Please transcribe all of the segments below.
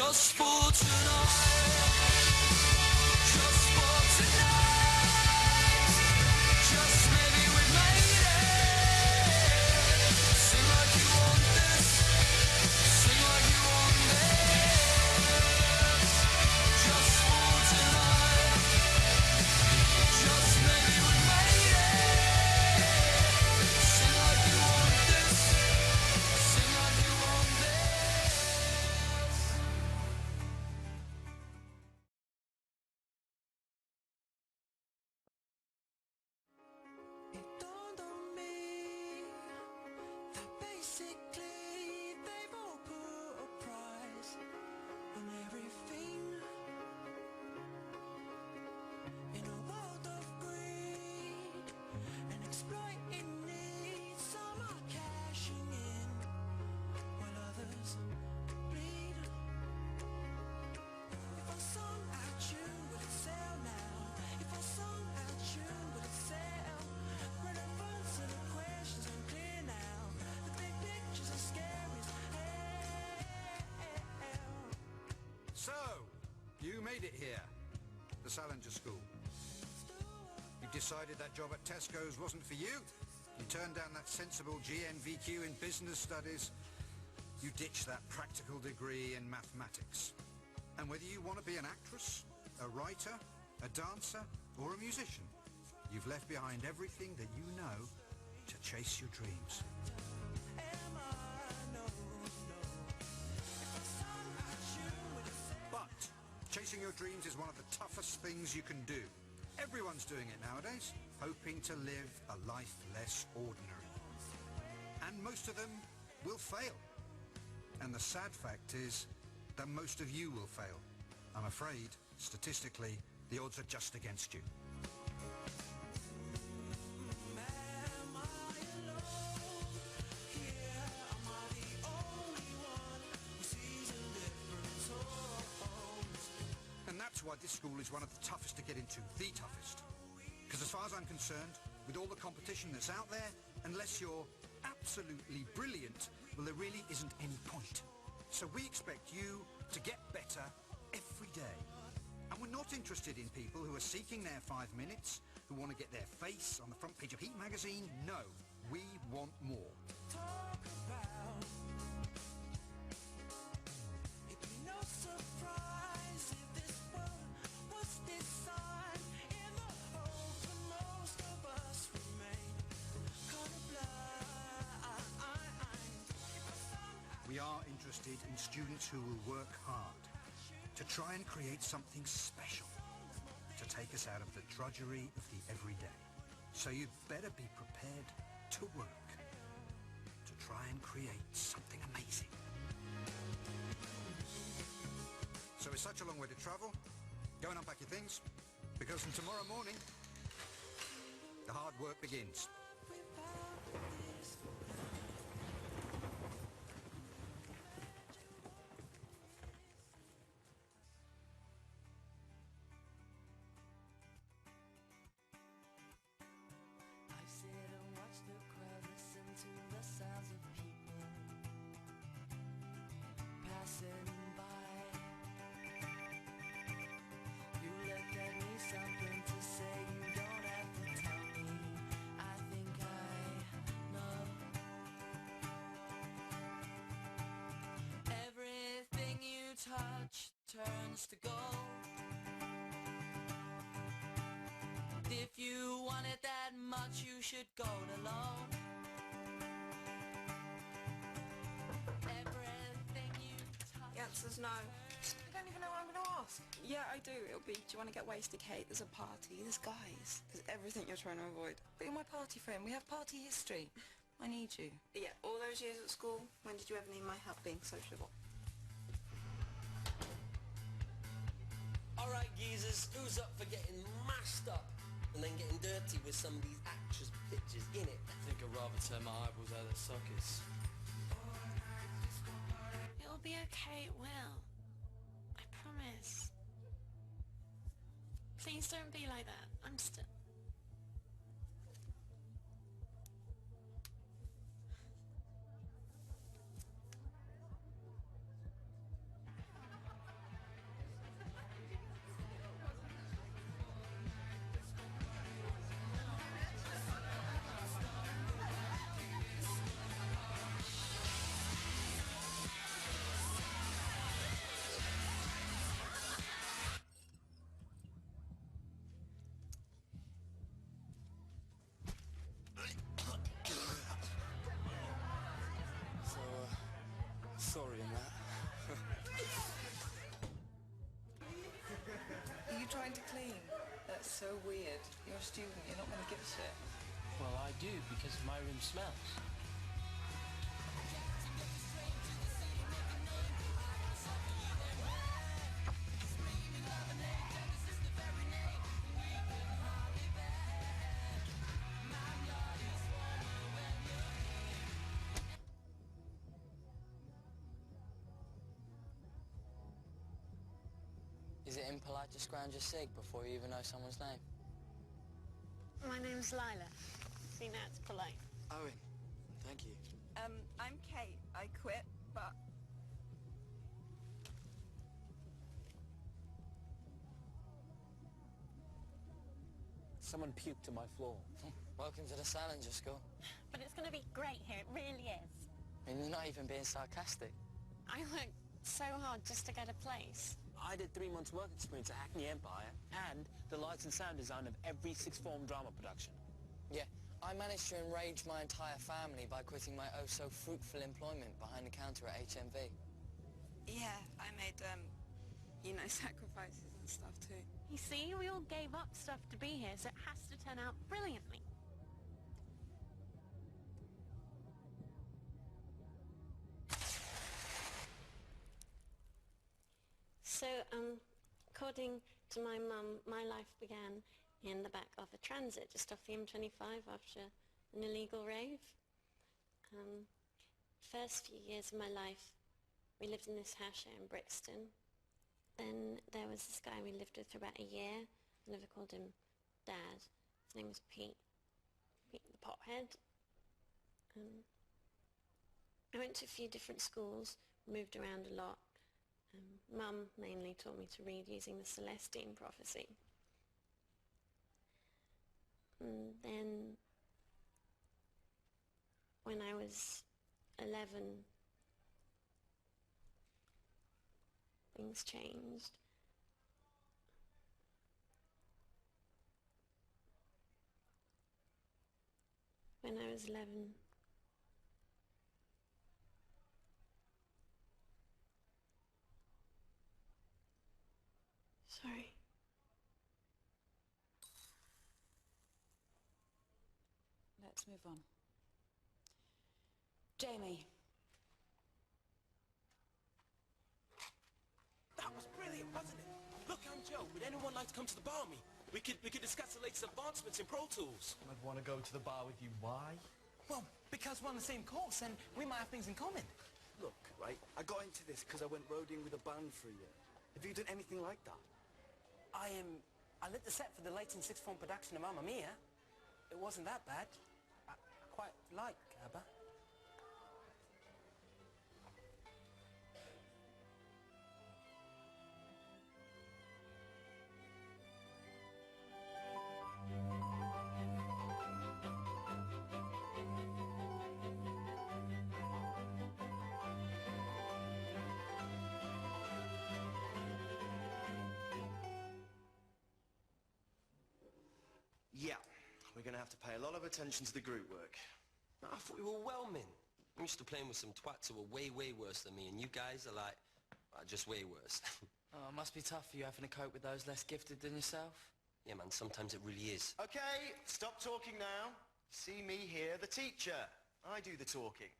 Just for tonight. Just for tonight. Just maybe we made it. Sing like you want this. Sing like you want this. Just for tonight. Just maybe we made it. Sing like you want this. Sing like you want this. It dawned on me that basically they've all put a price on everything. In a world of greed and exploiting needs, some are cashing in while others bleed. If I sung at you, would it sell now? If I sung at you, would it sell? Relevance to the questions unclear now. The big pictures are scary as hell. So, you made it here, the Salinger School. You decided that job at Tesco's wasn't for you. You turned down that sensible GNVQ in business studies. You ditched that practical degree in mathematics. And whether you want to be an actress, a writer, a dancer, or a musician, you've left behind everything that you know to chase your dreams. But chasing your dreams is one of the toughest things you can do. Everyone's doing it nowadays, hoping to live a life less ordinary. And most of them will fail. And the sad fact is that most of you will fail. I'm afraid, statistically, the odds are just against you. And that's why this school is one of the toughest to get into, the toughest. Because as far as I'm concerned, with all the competition that's out there, unless you're absolutely brilliant, well, there really isn't any point. So we expect you to get better every day. And we're not interested in people who are seeking their 5 minutes, who want to get their face on the front page of Heat magazine. No, we want more. Talk about. It'd be no surprise if this world was designed in the hope that most of us remain colorblind. We are interested in students who will work hard to try and create something special to take us out of the drudgery of the everyday. So you'd better be prepared to work to try and create something amazing. So it's such a long way to travel. Go and unpack your things, because from tomorrow morning, the hard work begins. I sit and watch the crowd, listen to the sounds of people passing by. You look at me, something to say, you don't have to tell me. I think I know. Everything you touch turns to gold. If you want it that much, you should go it alone. Everything you touch. The answer's no. I don't even know what I'm going to ask. Yeah, I do. It'll be, do you want to get wasted, Kate? There's a party. There's guys. There's everything you're trying to avoid. But you're my party friend. We have party history. I need you. Yeah, all those years at school, when did you ever need my help being sociable? Alright geezers, who's up for getting mashed up and then getting dirty with some of these actress pictures in it? I think I'd rather turn my eyeballs out of the sockets. It'll be okay, it will. I promise. Please don't be like that. I'm still... sorry and that. Are you trying to clean? That's so weird. You're a student, you're not going to give a shit. Well, I do, because my room smells. Is it impolite to scrounge a cig before you even know someone's name? My name's Lila. See, now it's polite. Owen, thank you. I'm Kate. I quit, but... Someone puked on my floor. Welcome to the Salinger School. But it's going to be great here, it really is. And you're not even being sarcastic. I worked so hard just to get a place. I did 3 months work experience at Hackney Empire and the lights and sound design of every sixth form drama production. Yeah, I managed to enrage my entire family by quitting my oh-so-fruitful employment behind the counter at HMV. Yeah, I made, sacrifices and stuff too. You see, we all gave up stuff to be here, so it has to turn out brilliantly. So, according to my mum, my life began in the back of a transit just off the M25 after an illegal rave. First few years of my life, we lived in this house here in Brixton. Then there was this guy we lived with for about a year. I never called him Dad. His name was Pete. Pete the pothead. I went to a few different schools, moved around a lot. Mum mainly taught me to read using the Celestine prophecy. And then, when I was 11, things changed. When I was 11, sorry. Let's move on. Jamie. That was brilliant, wasn't it? Look, I'm Joe. Would anyone like to come to the bar with me? We could discuss the latest advancements in Pro Tools. I'd want to go to the bar with you. Why? Well, because we're on the same course and we might have things in common. Look, right, I got into this because I went roading with a band for a year. Have you done anything like that? I lit the set for the late and sixth form production of Mamma Mia. It wasn't that bad. I quite like ABBA. Yeah, we're going to have to pay a lot of attention to the group work. I thought we were well-men. I'm used to playing with some twats who are way, way worse than me, and you guys are like, just way worse. Oh, it must be tough for you having to cope with those less gifted than yourself. Yeah, man, sometimes it really is. Okay, stop talking now. See me here, the teacher. I do the talking.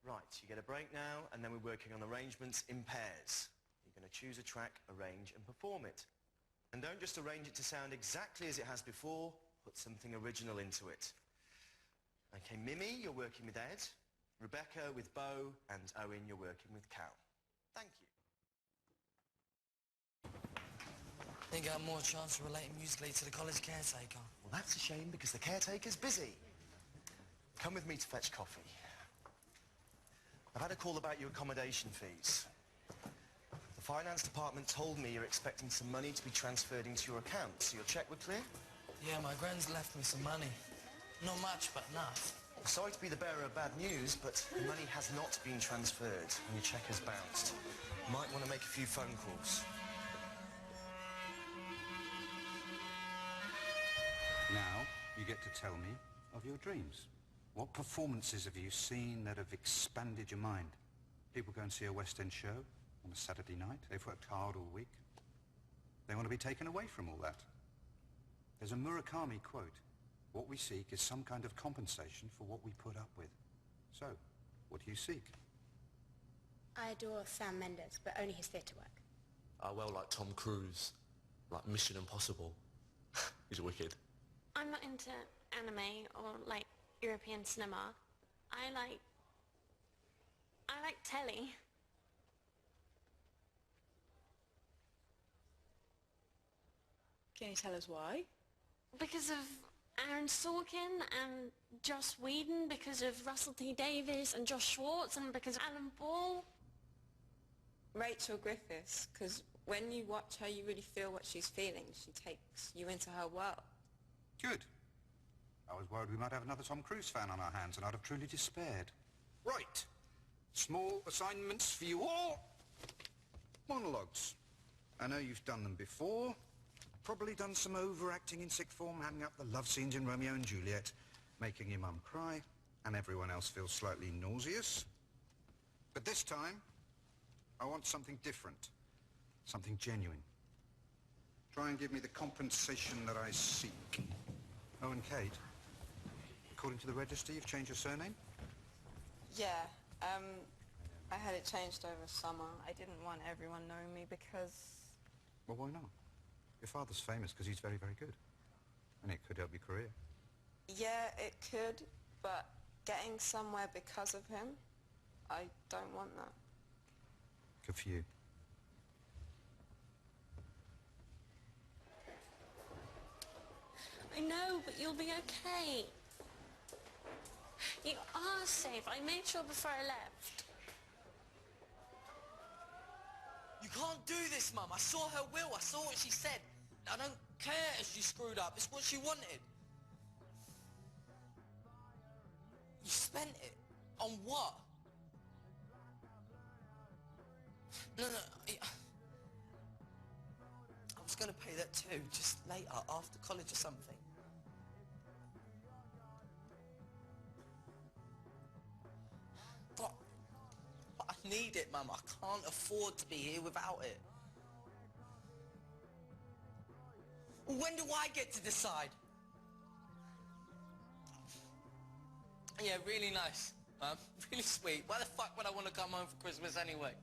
Right, you get a break now, and then we're working on arrangements in pairs. You're going to choose a track, arrange, and perform it. And don't just arrange it to sound exactly as it has before, put something original into it. Okay, Mimi, you're working with Ed. Rebecca with Bo, and Owen, you're working with Cal. Thank you. Think I have more chance of relating musically to the college caretaker. Well, that's a shame because the caretaker's busy. Come with me to fetch coffee. I've had a call about your accommodation fees. The finance department told me you're expecting some money to be transferred into your account, so your cheque were clear? Yeah, my gran's left me some money. Not much, but enough. Sorry to be the bearer of bad news, but the money has not been transferred and your cheque has bounced. You might want to make a few phone calls. Now, you get to tell me of your dreams. What performances have you seen that have expanded your mind? People go and see a West End show on a Saturday night. They've worked hard all week. They want to be taken away from all that. There's a Murakami quote. What we seek is some kind of compensation for what we put up with. So, what do you seek? I adore Sam Mendes, but only his theatre work. Well, like Tom Cruise, like Mission Impossible. He's wicked. I'm not into anime or, like, European cinema. I like telly. Can you tell us why? Because of Aaron Sorkin and Joss Whedon, because of Russell T Davies and Josh Schwartz, and because of Alan Ball. Rachel Griffiths, because when you watch her, you really feel what she's feeling. She takes you into her world. Good. I was worried we might have another Tom Cruise fan on our hands, and I'd have truly despaired. Right. Small assignments for you all. Monologues. I know you've done them before. Probably done some overacting in sixth form, hamming up the love scenes in Romeo and Juliet, making your mum cry, and everyone else feel slightly nauseous. But this time, I want something different. Something genuine. Try and give me the compensation that I seek. Oh, and Kate, according to the register, you've changed your surname? Yeah, I had it changed over summer. I didn't want everyone knowing me because... Well, why not? Your father's famous because he's very, very good. And it could help your career. Yeah, it could, but getting somewhere because of him, I don't want that. Good for you. I know, but you'll be okay. You are safe. I made sure before I left. You can't do this, Mum. I saw her will. I saw what she said. I don't care if she screwed up. It's what she wanted. You spent it. On what? No. I was going to pay that too, just later, after college or something. But I need it, Mum. I can't afford to be here without it. When do I get to decide? Yeah, really nice, Mum. Really sweet. Why the fuck would I want to come home for Christmas anyway?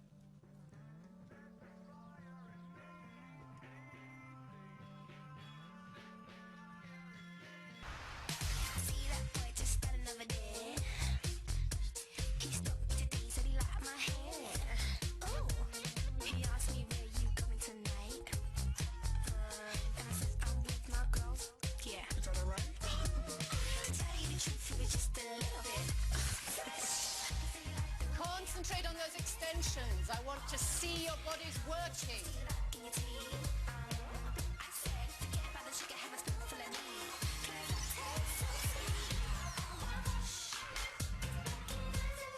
Concentrate on those extensions. I want to see your bodies working.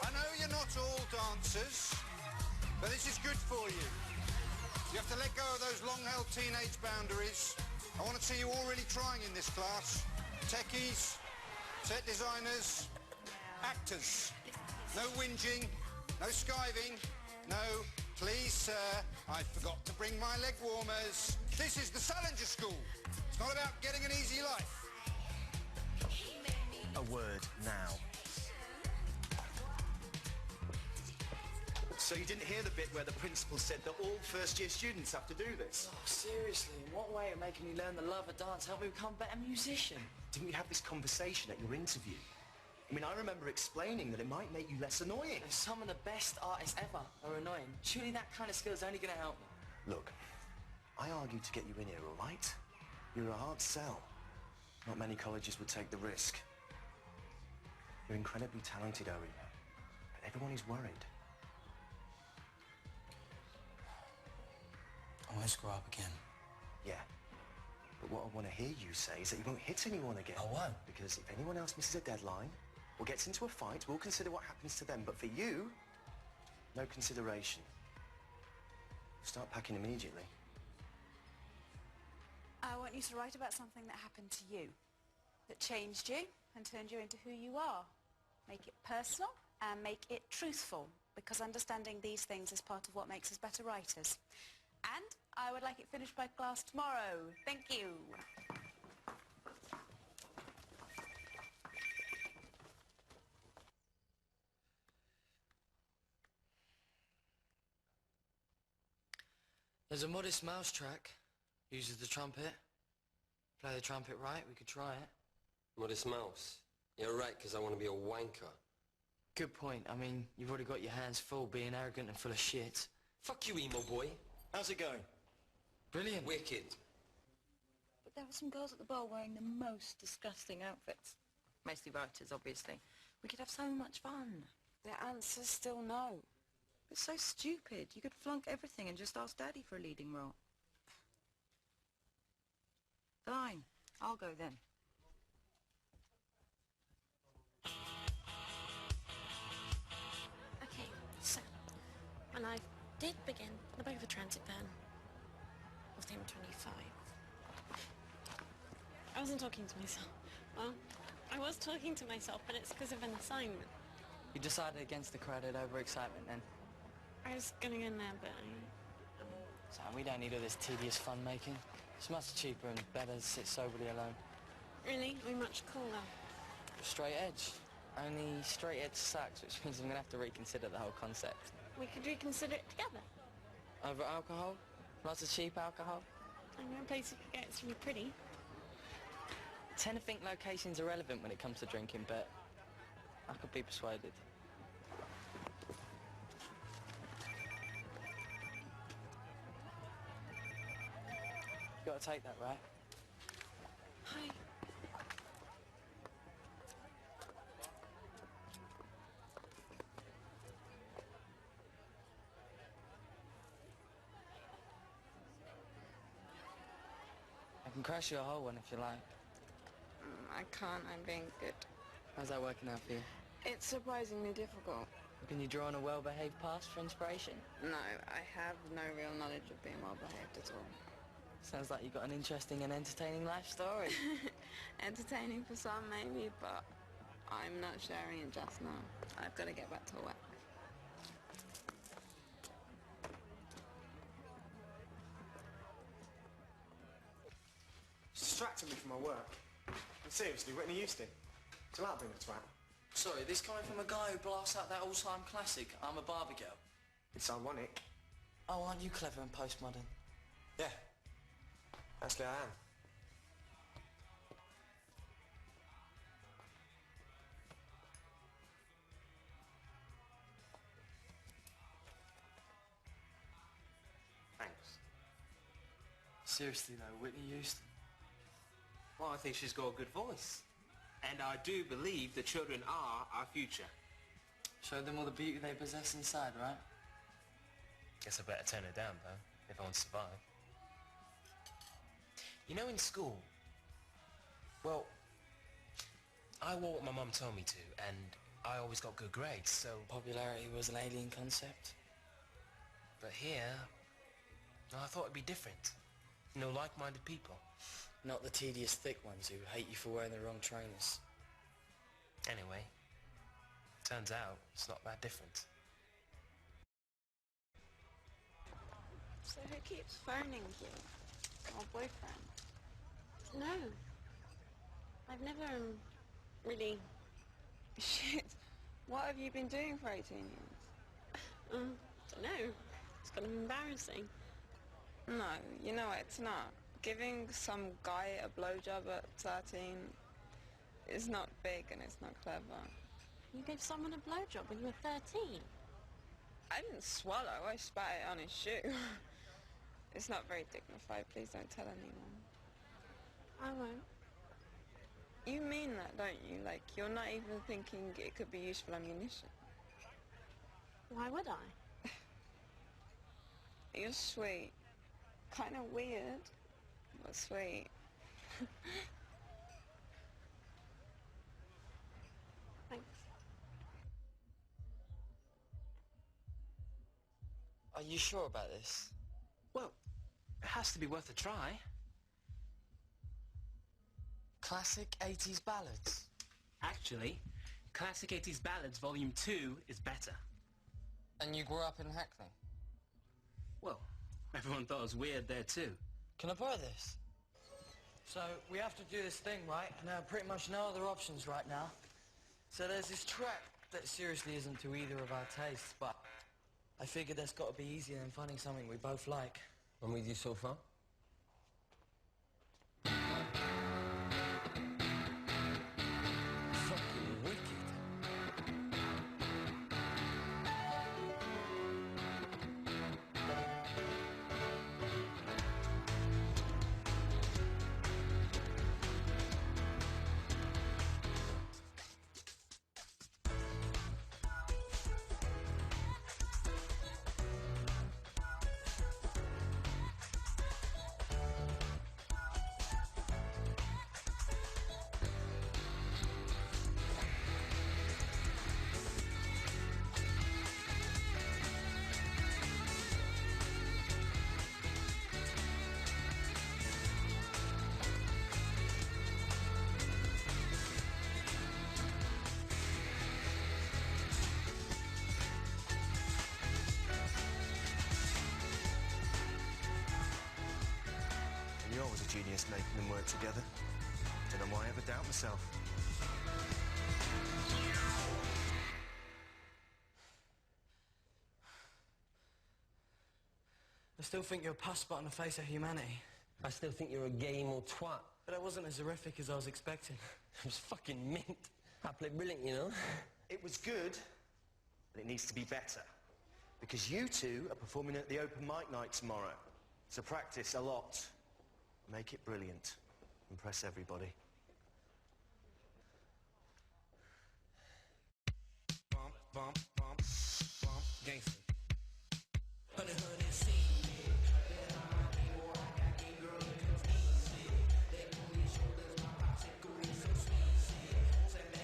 I know you're not all dancers, but this is good for you. You have to let go of those long-held teenage boundaries. I want to see you all really trying in this class. Techies, set designers, actors. No whinging, no skiving, no, please sir, I forgot to bring my leg warmers. This is the Salinger School. It's not about getting an easy life. A word now. So you didn't hear the bit where the principal said that all first-year students have to do this? Oh, seriously, in what way of making me learn the love of dance help me become a better musician? Didn't we have this conversation at your interview? I mean, I remember explaining that it might make you less annoying. Some of the best artists ever are annoying. Surely that kind of skill is only going to help me. Look, I argued to get you in here, all right? You're a hard sell. Not many colleges would take the risk. You're incredibly talented, Owen, but everyone is worried. I won't screw up again. Yeah. But what I want to hear you say is that you won't hit anyone again. I won't. Because if anyone else misses a deadline or gets into a fight, we'll consider what happens to them. But for you, no consideration. Start packing immediately. I want you to write about something that happened to you, that changed you and turned you into who you are. Make it personal and make it truthful. because understanding these things is part of what makes us better writers. And I would like it finished by class tomorrow. Thank you. There's a modest mouse track. Uses the trumpet. Play the trumpet right, we could try it. Modest Mouse. You're right, because I want to be a wanker. Good point. I mean, you've already got your hands full being arrogant and full of shit. Fuck you, emo boy. How's it going? Brilliant. Wicked. But there were some girls at the bar wearing the most disgusting outfits. Mostly writers, obviously. We could have so much fun. Their answer's still no. It's so stupid. You could flunk everything and just ask Daddy for a leading role. Fine. I'll go then. Okay, so my life did begin in the back of a transit van of the M25. I wasn't talking to myself. Well, I was talking to myself, but it's because of an assignment. You decided against the credit over excitement then? I was gonna go in there, but So we don't need all this tedious fun-making. It's much cheaper and better to sit soberly alone. really, we're much cooler. Straight edge. Only straight edge sucks, which means I'm gonna have to reconsider the whole concept. We could reconsider it together. Over alcohol? Lots of cheap alcohol? I know a place you could get, it's really pretty. I tend to think location's irrelevant when it comes to drinking, but I could be persuaded. You gotta take that, right? Hi. I can crash you a whole one if you like. I can't. I'm being good. How's that working out for you? It's surprisingly difficult. Can you draw on a well-behaved past for inspiration? No, I have no real knowledge of being well-behaved at all. Sounds like you've got an interesting and entertaining life story. Entertaining for some, maybe, but I'm not sharing it just now. I've got to get back to work. It's distracting me from my work. And seriously, Whitney Houston. Chill out being a twat. Sorry, this coming from a guy who blasts out that all-time classic, I'm a Barbie Girl. It's ironic. Oh, aren't you clever and postmodern? Yeah. Actually, I am. Thanks. Seriously though, Whitney Houston. Well, I think she's got a good voice. And I do believe the children are our future. Show them all the beauty they possess inside, right? Guess I better turn her down, though, if I want to survive. You know, in school, well, I wore what my mum told me to, and I always got good grades, so... Popularity was an alien concept. But here, I thought it'd be different. You know, like-minded people. Not the tedious thick ones who hate you for wearing the wrong trainers. Anyway, turns out it's not that different. So who keeps phoning you? Our boyfriend? No. I've never, really... Shit. What have you been doing for 18 years? Don't know. It's kind of embarrassing. No, you know it's not. Giving some guy a blowjob at 13 is not big and it's not clever. You gave someone a blowjob when you were 13? I didn't swallow, I spat it on his shoe. It's not very dignified, please don't tell anyone. I won't. You mean that, don't you? Like, you're not even thinking it could be useful ammunition. Why would I? You're sweet. Kind of weird, but sweet. Thanks. Are you sure about this? Well, it has to be worth a try. Classic 80s ballads. Actually, Classic 80s Ballads Volume 2 is better. And you grew up in Hackney? Well, everyone thought I was weird there too. Can I borrow this? So, we have to do this thing, right? And I have pretty much no other options right now. So there's this track that seriously isn't to either of our tastes, but I figured that's got to be easier than finding something we both like. I'm with you so far. Fucking wicked. You're always a genius making them work together. Don't know why I ever doubt myself. I still think you're a pus spot on the face of humanity. I still think you're a game or twat. But that wasn't as horrific as I was expecting. It was fucking mint. I played brilliant, you know? It was good, but it needs to be better. Because you two are performing at the open mic night tomorrow. So practice a lot. Make it brilliant. Impress everybody. Bump, bump, bump, bump, gangster.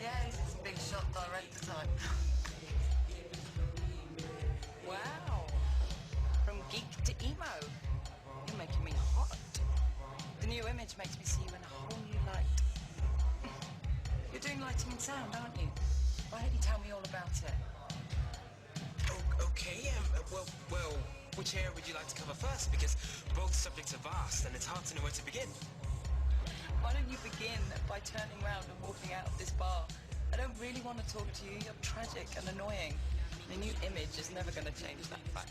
Yeah, he's a big shot director type. Wow. From geek to emo. You're making me hot. The new image makes me see you in a whole new light. You're doing lighting and sound, aren't you? Why don't you tell me all about it? Okay, well, which area would you like to cover first? Because both subjects are vast and it's hard to know where to begin. Why don't you begin by turning around and walking out of this bar? I don't really want to talk to you. You're tragic and annoying. The new image is never going to change that fact.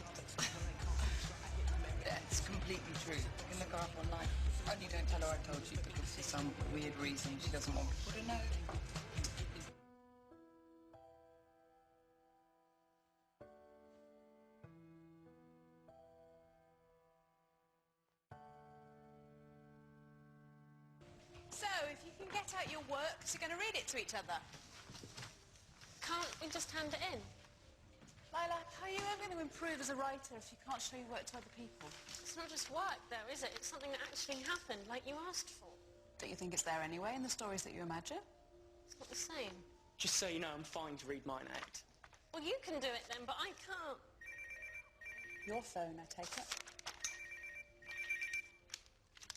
Yeah, it's completely true. You can look her up online. Only don't tell her I told you, because for some weird reason she doesn't want people to know. So, if you can get out your work, you're going to read it to each other. Can't we just hand it in? Lila, how are you ever going to improve as a writer if you can't show your work to other people? It's not just work, though, is it? It's something that actually happened, like you asked for. Don't you think it's there anyway in the stories that you imagine? It's not the same. Just so you know, I'm fine to read mine out. Well, you can do it then, but I can't. Your phone, I take it.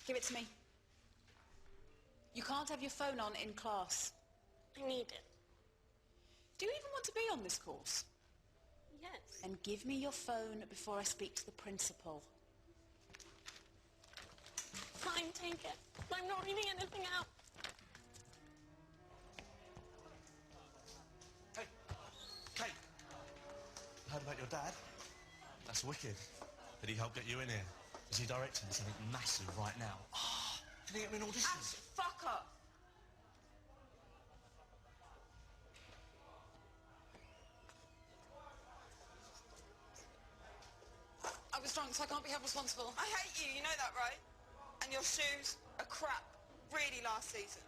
Give it to me. You can't have your phone on in class. I need it. Do you even want to be on this course? Yes. And give me your phone before I speak to the principal. Fine, take it. I'm not reading anything out. Hey, Kate. Heard about your dad? That's wicked. Did he help get you in here? Is he directing something massive right now? Ah, did he get me an audition? Fuck up! I was drunk, so I can't be held responsible. I hate you, you know that, right? And your shoes are crap. Really last season.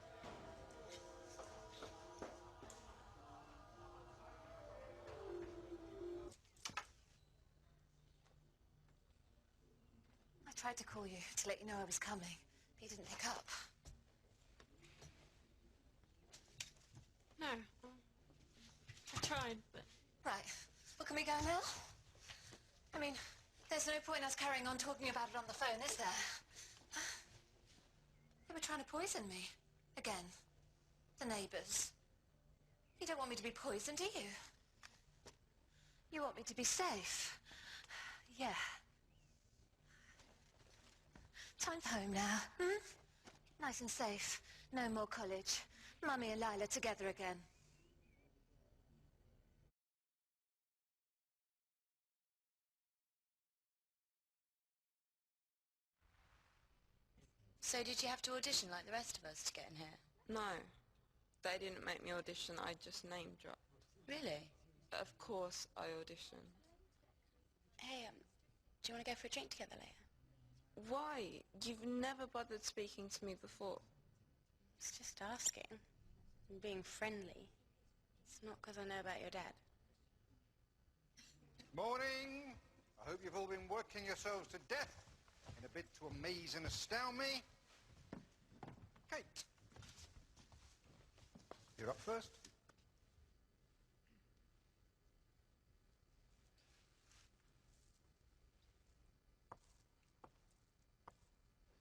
I tried to call you to let you know I was coming, but you didn't pick up. No. I tried, but... Right. Well, can we go now? I mean, there's no point in us carrying on talking about it on the phone, is there? You were trying to poison me. Again. The neighbours. You don't want me to be poisoned, do you? You want me to be safe? Yeah. Time for home now, hmm? Nice and safe. No more college. Mummy and Lila together again. So did you have to audition like the rest of us to get in here? No. They didn't make me audition, I just name dropped. Really? Of course I auditioned. Hey, do you want to go for a drink together later? Why? You've never bothered speaking to me before. It's just asking. I'm being friendly. It's not because I know about your dad. Morning. I hope you've all been working yourselves to death in a bid to amaze and astound me. Kate, you're up first.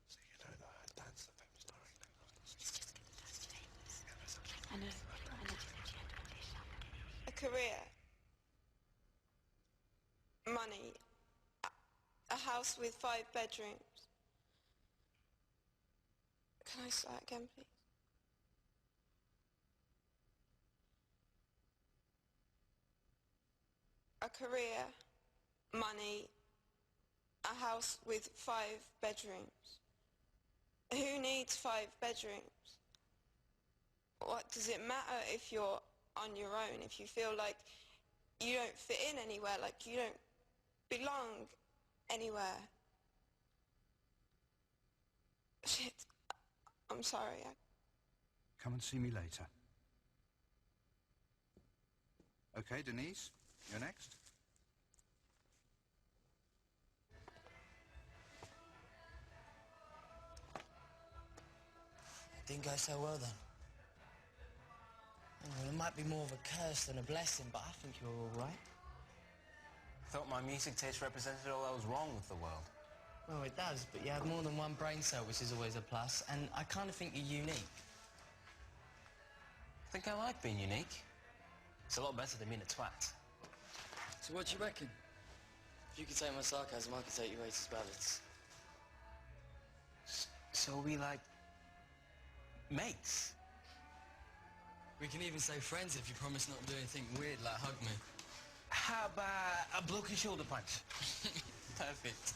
So you don't know her dad's the famous director. It's just getting past your neighbours. I know. A career. Money. A house with 5 bedrooms. Can I start again, please? A career, money, a house with 5 bedrooms. Who needs 5 bedrooms? What does it matter if you're on your own, if you feel like you don't fit in anywhere, like you don't belong anywhere? Shit. I'm sorry. Come and see me later. Okay, Denise, you're next. It didn't go so well then. Well, it might be more of a curse than a blessing, but I think you're all right. I thought my music taste represented all that was wrong with the world. Well, it does, but you have more than one brain cell, which is always a plus, and I kind of think you're unique. I think I like being unique. It's a lot better than being a twat. So what do you reckon? If you could take my sarcasm, I could take your racist ballads. So we like... mates? We can even say friends if you promise not to do anything weird, like hug me. How about a blokey shoulder punch? Perfect.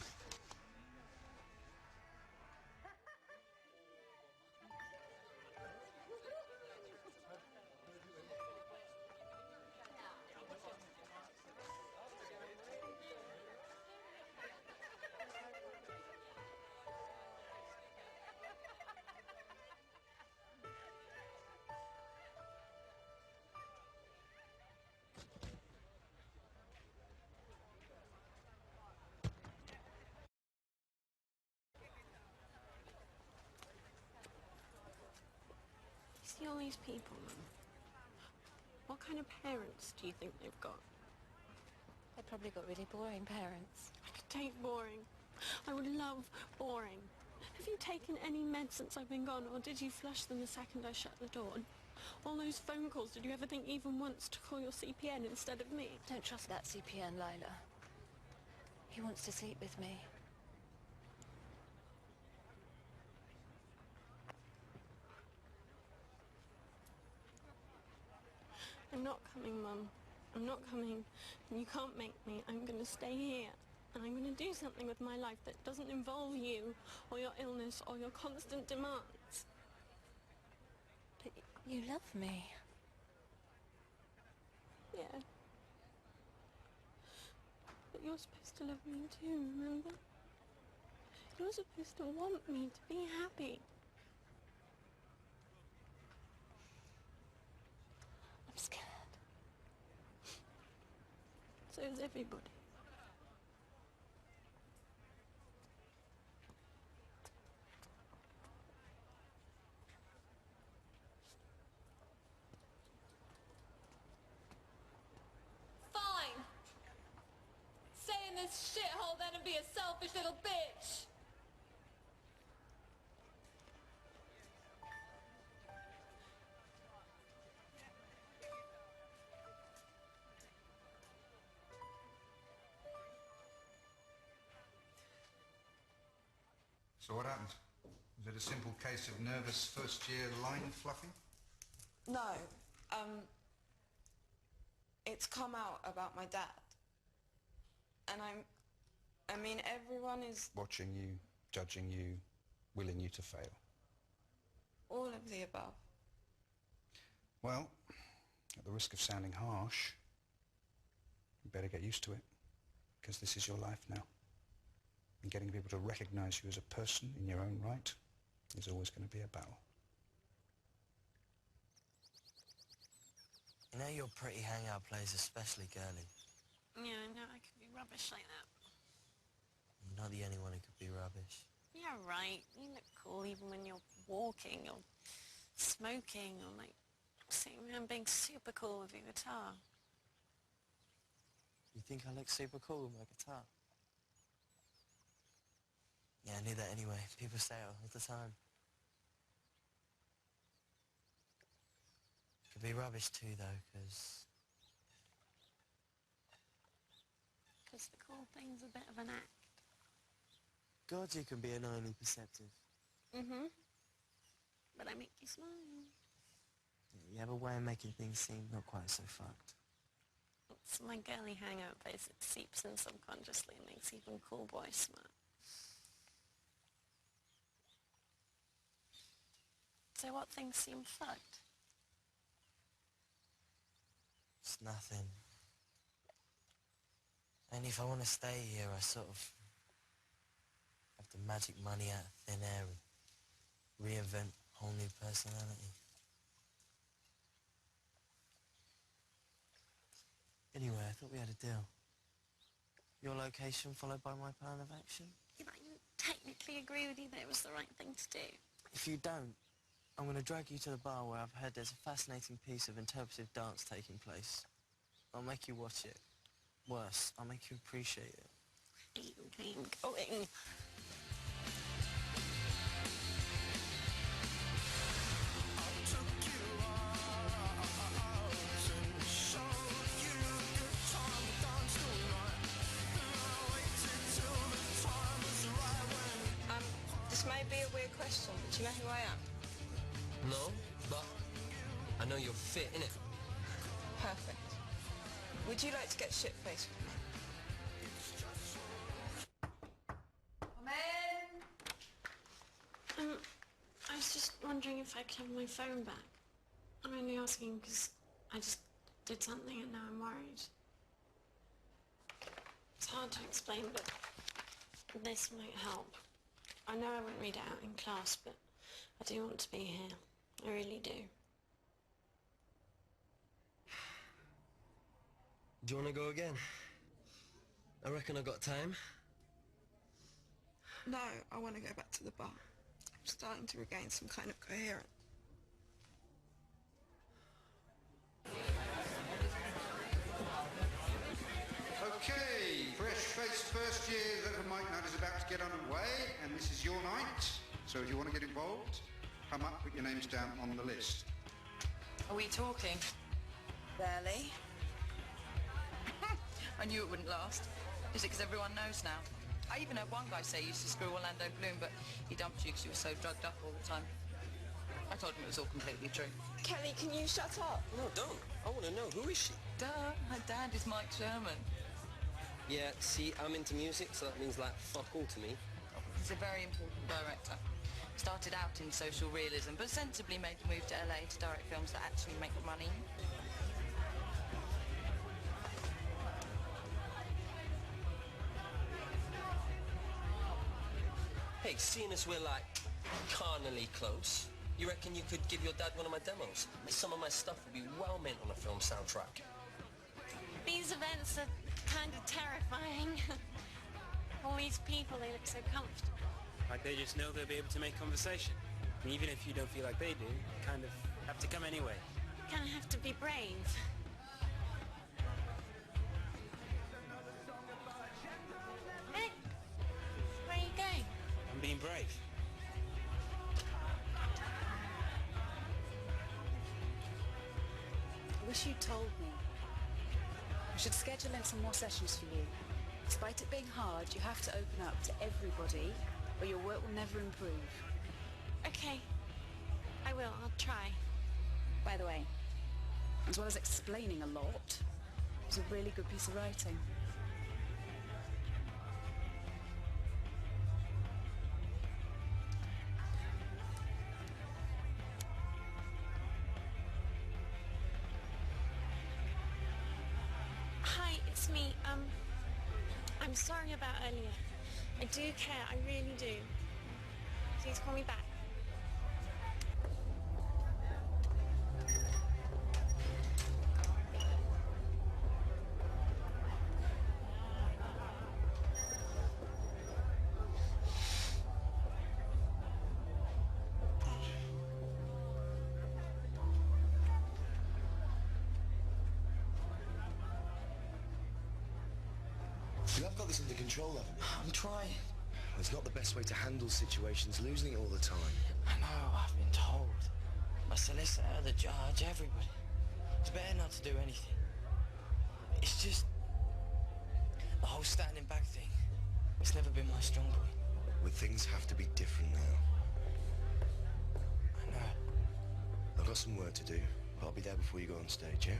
See all these people, Mum? What kind of parents do you think they've got? They probably got really boring parents. I could take boring. I would love boring. Have you taken any meds since I've been gone, or did you flush them the second I shut the door? And all those phone calls, did you ever think even once to call your CPN instead of me? Don't trust that CPN, Lila. He wants to sleep with me. I'm not coming, Mum. I'm not coming. And you can't make me. I'm going to stay here. And I'm going to do something with my life that doesn't involve you, or your illness, or your constant demands. But you love me. Yeah. But you're supposed to love me too, remember? You're supposed to want me to be happy. I'm scared. So is everybody. Fine. Stay in this shithole then and be a selfish little bitch. So what happened? Was it a simple case of nervous first-year line fluffing? No, it's come out about my dad. And I mean, everyone is... Watching you, judging you, willing you to fail. all of the above. Well, at the risk of sounding harsh, you better get used to it, because this is your life now. And getting people to recognise you as a person in your own right is always going to be a battle. You know your pretty hangout place especially girly. Yeah, I know I could be rubbish like that. You're not the only one who could be rubbish. Yeah, right. You look cool even when you're walking or smoking or like sitting around being super cool with your guitar. You think I look super cool with my guitar? Yeah, I knew that anyway. People say it all the time. Could be rubbish too, though, because the cool thing's a bit of an act. God, you can be annoyingly perceptive. Mm-hmm. But I make you smile. Yeah, you have a way of making things seem not quite so fucked. It's my girly hangout place. It seeps in subconsciously and makes even cool boys smile. So what things seem fucked? It's nothing. And if I want to stay here, I sort of have to magic money out of thin air and reinvent a whole new personality. Anyway, I thought we had a deal. Your location followed by my plan of action? Yeah, but I didn't technically agree with you that it was the right thing to do. If you don't, I'm going to drag you to the bar where I've heard there's a fascinating piece of interpretive dance taking place. I'll make you watch it. Worse, I'll make you appreciate it. Going. This may be a weird question, but do you know who I am? No, but I know you're fit, innit? Perfect. Would you like to get shit-faced with me? Come in. I was just wondering if I could have my phone back. I'm only asking because I just did something and now I'm worried. It's hard to explain, but this might help. I know I wouldn't read it out in class, but I do want to be here. I really do. Do you want to go again? I reckon I got time. No, I want to go back to the bar. I'm starting to regain some kind of coherence. Okay, fresh-faced first year's open mic night is about to get underway, and this is your night. So if you want to get involved, come up, put your names down on the list. Are we talking? Barely. I knew it wouldn't last. Is it because everyone knows now? I even had one guy say he used to screw Orlando Bloom, but he dumped you because you were so drugged up all the time. I told him it was all completely true. Kelly, can you shut up? No, don't. I want to know, who is she? Duh, her dad is Mike Sherman. Yeah, see, I'm into music, so that means, like, fuck all to me. He's a very important director. Started out in social realism, but sensibly made the move to LA to direct films that actually make money. Hey, seeing as we're, like, carnally close, you reckon you could give your dad one of my demos? Some of my stuff would be well meant on a film soundtrack. These events are kind of terrifying. All these people, they look so comfortable. Like they just know they'll be able to make conversation. And even if you don't feel like they do, you kind of have to come anyway. Kind of have to be brave. Hey, where are you going? I'm being brave. I wish you'd told me. I should schedule in some more sessions for you. Despite it being hard, you have to open up to everybody or your work will never improve. Okay. I will. I'll try. By the way, as well as explaining a lot, it was a really good piece of writing. Hi, it's me. I'm sorry about earlier. I do care, I really do. Please call me back. You have got this under control, haven't you? I'm trying. It's not the best way to handle situations, losing it all the time. I know, I've been told. My solicitor, the judge, everybody. It's better not to do anything. It's just... the whole standing back thing. It's never been my strong point. Well, things have to be different now. I know. I've got some work to do, but I'll be there before you go on stage, yeah?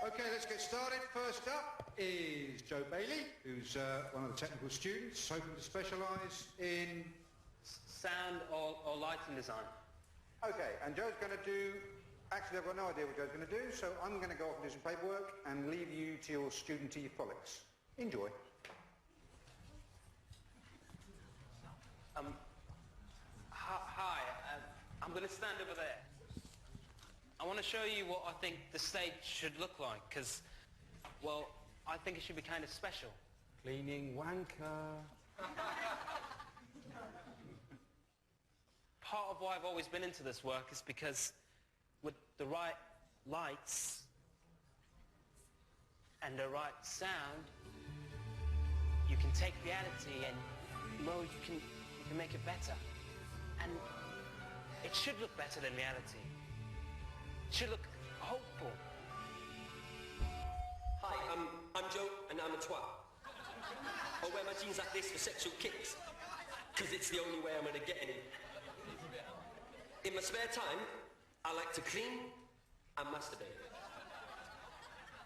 Okay, let's get started. First up is Joe Bailey, who's one of the technical students, hoping to specialise in... Sound or lighting design. Okay, and Joe's going to do... Actually, I've got no idea what Joe's going to do, so I'm going to go off and do some paperwork and leave you to your studenty frolics. Enjoy. Hi, I'm going to stand over there. I want to show you what I think the stage should look like, because, well, I think it should be kind of special. Cleaning wanker. Part of why I've always been into this work is because with the right lights and the right sound, you can take reality and, well, you can make it better. And it should look better than reality. It should look hopeful. Hi, I'm Joe, and I'm a twat. I wear my jeans like this for sexual kicks, because it's the only way I'm going to get any. In my spare time, I like to clean and masturbate.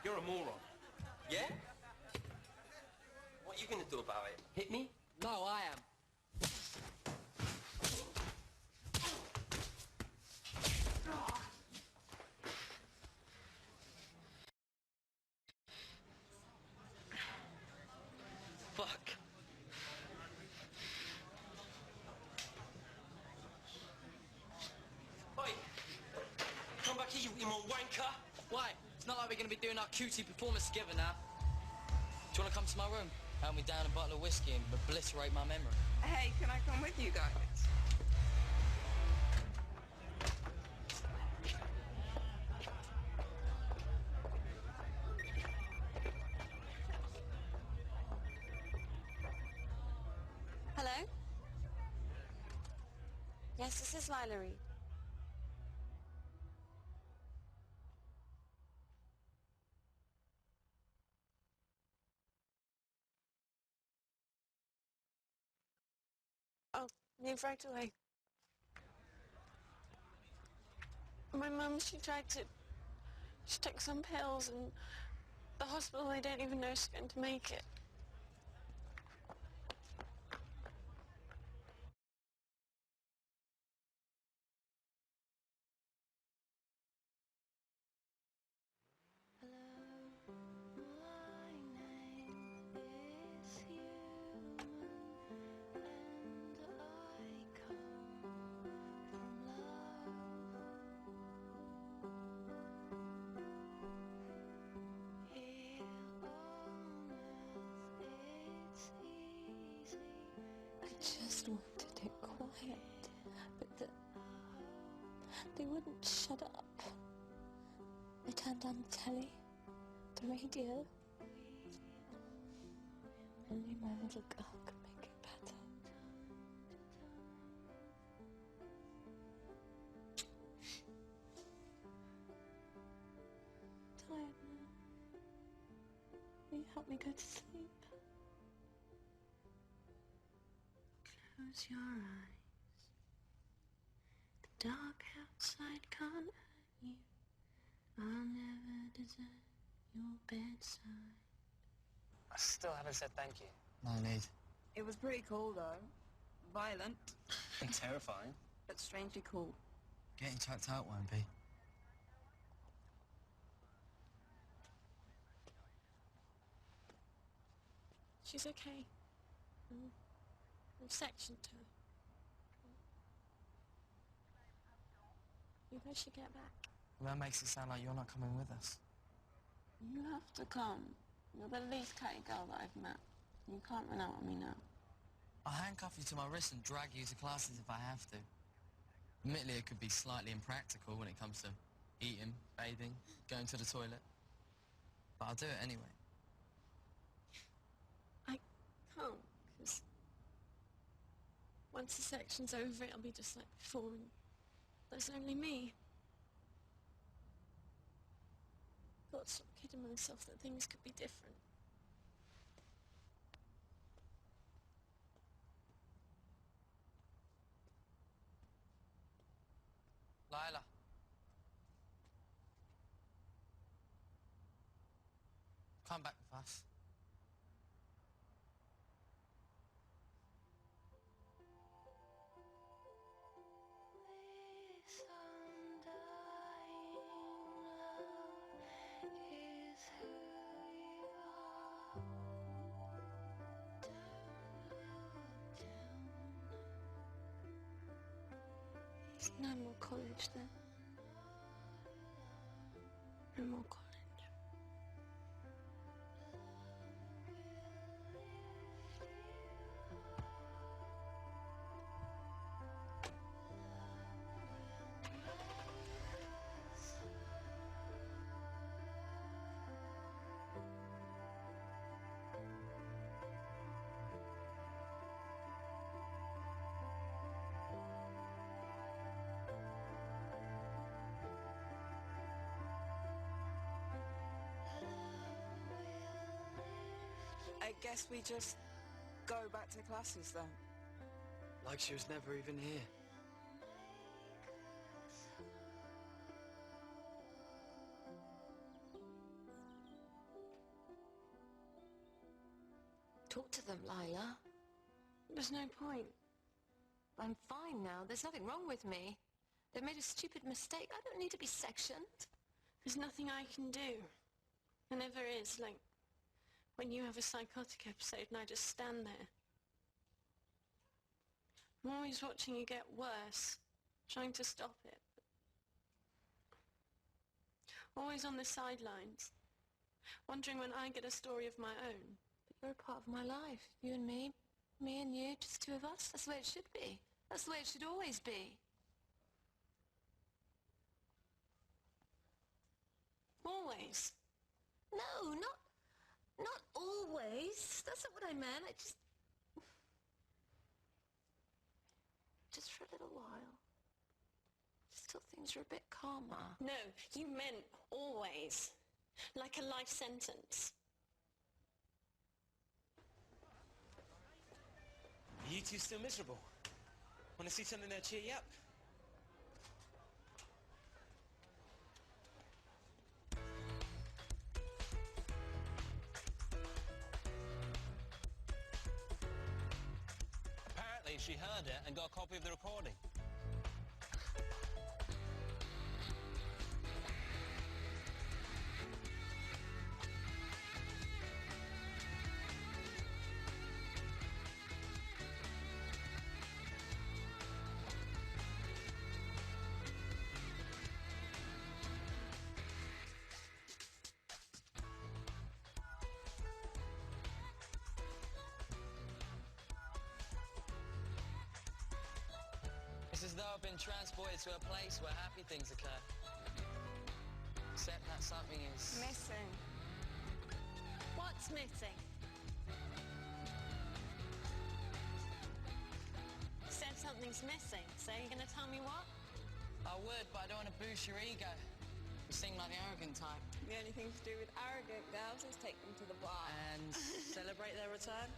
You're a moron. Yeah? What are you going to do about it? Hit me? No, I am. Fuck. Oi! Come back here, you emo wanker! Why? It's not like we're going to be doing our cutie performance together now. Do you want to come to my room? Help me down a bottle of whiskey and obliterate my memory. Hey, can I come with you guys? Hello? Yes, this is Lila Reed. Oh, leave right away. My mum, she took some pills and the hospital, they don't even know she's going to make it. I just wanted it quiet, but they wouldn't shut up. I turned on the telly, the radio. Only my little girl could make it better. Tired help me go to sleep? Close your eyes. The dark outside can't hurt you. I'll never desert your bedside. I still haven't said thank you. No need. It was pretty cool, though. Violent, And terrifying. but strangely cool. Getting chucked out won't be. She's okay. I've sectioned her. You guys should get back. That makes it sound like you're not coming with us. You have to come. You're the least catty girl that I've met. You can't run out on me now. I'll handcuff you to my wrist and drag you to classes if I have to. Admittedly, it could be slightly impractical when it comes to eating, bathing, going to the toilet. But I'll do it anyway. I can't, because once the section's over, it'll be just like before, and there's only me. I've got to stop kidding myself that things could be different. Lila. Come back with us. There's no more college then. No more college. I guess we just go back to classes then. Like she was never even here. Talk to them, Lila. There's no point. I'm fine now. There's nothing wrong with me. They made a stupid mistake. I don't need to be sectioned. There's nothing I can do. There never is, like when you have a psychotic episode and I just stand there. I'm always watching you get worse, trying to stop it. Always on the sidelines, wondering when I get a story of my own. But you're a part of my life. You and me and you, just two of us. That's the way it should be. That's the way it should always be. Always? No, not always. That's not what I meant. I just for a little while. Just till things are a bit calmer. No, you meant always. Like a life sentence. Are you two still miserable? Want to see something that'll cheer you up? Apparently she heard it and got a copy of the recording. It's as though I've been transported to a place where happy things occur. Except that something is... Missing. What's missing? You said something's missing, so you're going to tell me what? I would, but I don't want to boost your ego. You seem like the arrogant type. The only thing to do with arrogant girls is take them to the bar. And celebrate their return?